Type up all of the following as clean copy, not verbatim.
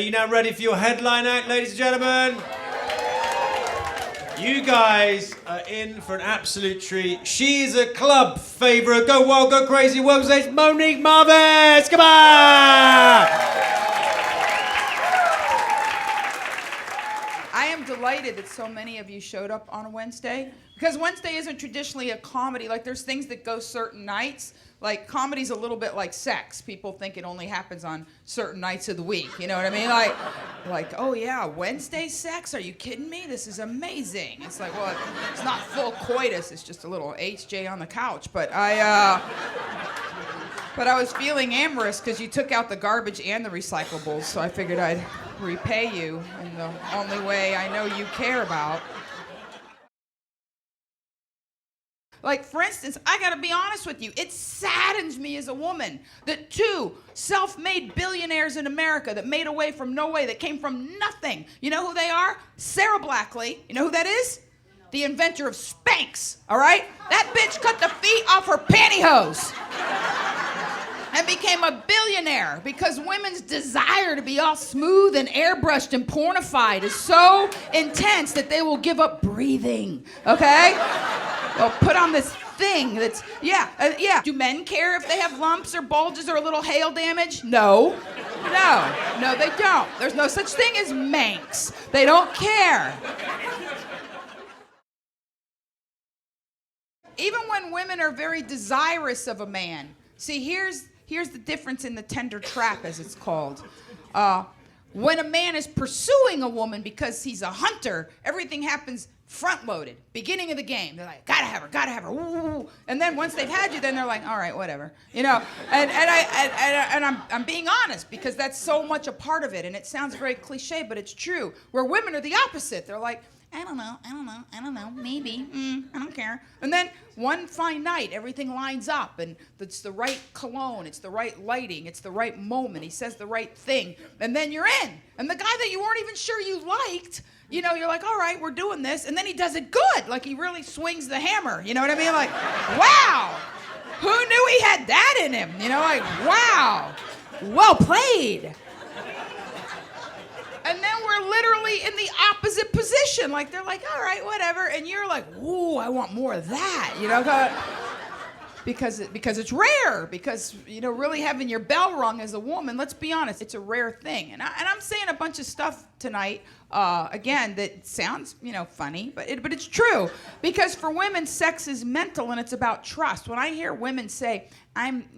you now ready for your headline act, ladies and gentlemen? You guys are in for an absolute treat. She's a club favourite. Go wild, go crazy. Welcome to stage, Monique Marvez. Come on! I am delighted that so many of you showed up on a Wednesday, because Wednesday isn't traditionally a comedy. Like, there's things that go certain nights. Like, comedy's a little bit like sex. People think it only happens on certain nights of the week. You know what I mean? Like, oh yeah, Wednesday sex? Are you kidding me? This is amazing. It's like, well, it's not full coitus. It's just a little HJ on the couch. But I was feeling amorous because you took out the garbage and the recyclables, so I figured I'd repay you in the only way I know you care about. Like, for instance, I gotta be honest with you, it saddens me as a woman that two self-made billionaires in America that made away from no way, that came from nothing. You know who they are? Sarah Blackley. You know who that is? The inventor of Spanx, all right? That bitch cut the feet off her pantyhose and became a billionaire because women's desire to be all smooth and airbrushed and pornified is so intense that they will give up breathing, okay? They'll put on this thing that's, yeah. Do men care if they have lumps or bulges or a little hail damage? No, they don't. There's no such thing as Manx. They don't care. Even when women are very desirous of a man, see, here's the difference in the tender trap, as it's called. When a man is pursuing a woman because he's a hunter, everything happens front-loaded, beginning of the game. They're like, gotta have her, ooh. And then once they've had you, then they're like, all right, whatever, you know. And I'm being honest, because that's so much a part of it, and it sounds very cliche, but it's true. Where women are the opposite. They're like, I don't know, maybe, I don't care. And then one fine night, everything lines up, and it's the right cologne, it's the right lighting, it's the right moment, he says the right thing, and then you're in. And the guy that you weren't even sure you liked, you know, you're like, all right, we're doing this, and then he does it good, like he really swings the hammer, you know what I mean? Like, wow, who knew he had that in him? You know, like, wow, well played. And then we're literally in the opposite position. Like, they're like, all right, whatever. And you're like, ooh, I want more of that, you know? Because it's rare. Because, you know, really having your bell rung as a woman, let's be honest, it's a rare thing. And I'm saying a bunch of stuff tonight, again, that sounds, you know, funny, but it's true. Because for women, sex is mental and it's about trust. When I hear women say, I'm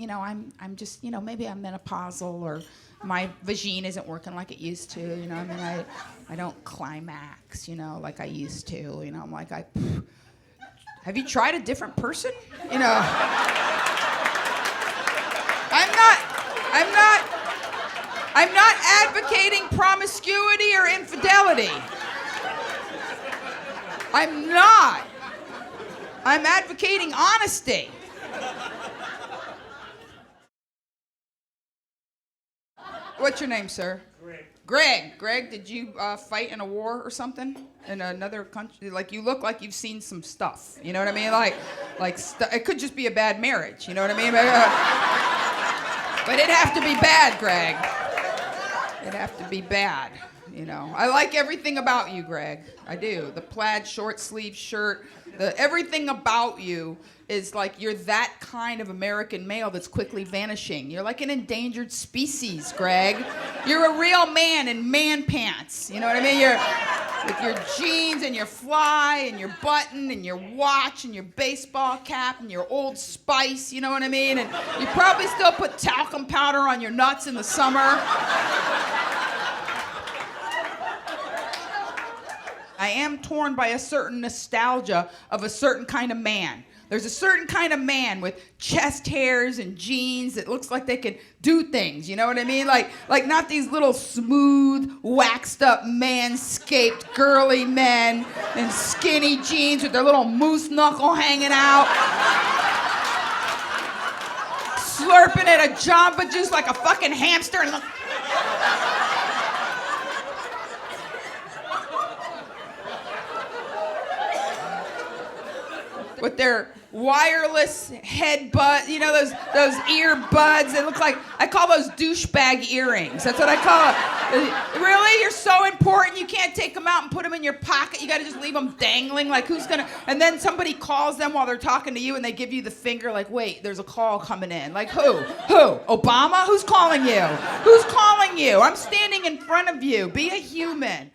just, you know, maybe I'm menopausal, or my vagina isn't working like it used to, you know, I mean, I don't climax, you know, like I used to, you know, I'm like, have you tried a different person? You know, I'm not advocating promiscuity or infidelity. I'm not. I'm advocating honesty. What's your name, sir? Greg. Greg, did you fight in a war or something in another country? Like, you look like you've seen some stuff. You know what I mean? It could just be a bad marriage. You know what I mean? But it'd have to be bad, Greg. It'd have to be bad. You know, I like everything about you, Greg. I do. The plaid short sleeve shirt, everything about you is like you're that kind of American male that's quickly vanishing. You're like an endangered species, Greg. You're a real man in man pants. You know what I mean? You're with your jeans and your fly and your button and your watch and your baseball cap and your Old Spice. You know what I mean? And you probably still put talcum powder on your nuts in the summer. I am torn by a certain nostalgia of a certain kind of man. There's a certain kind of man with chest hairs and jeans that looks like they can do things, you know what I mean? Like not these little smooth, waxed up, manscaped, girly men in skinny jeans with their little moose knuckle hanging out. Slurping at a Jamba Juice like a fucking hamster and look. With their wireless headbutt, you know, those earbuds. They look like, I call those douchebag earrings. That's what I call it. Really? You're so important, you can't take them out and put them in your pocket. You gotta just leave them dangling, like who's gonna, and then somebody calls them while they're talking to you and they give you the finger like, wait, there's a call coming in. Like who? Who? Obama? Who's calling you? Who's calling you? I'm standing in front of you. Be a human.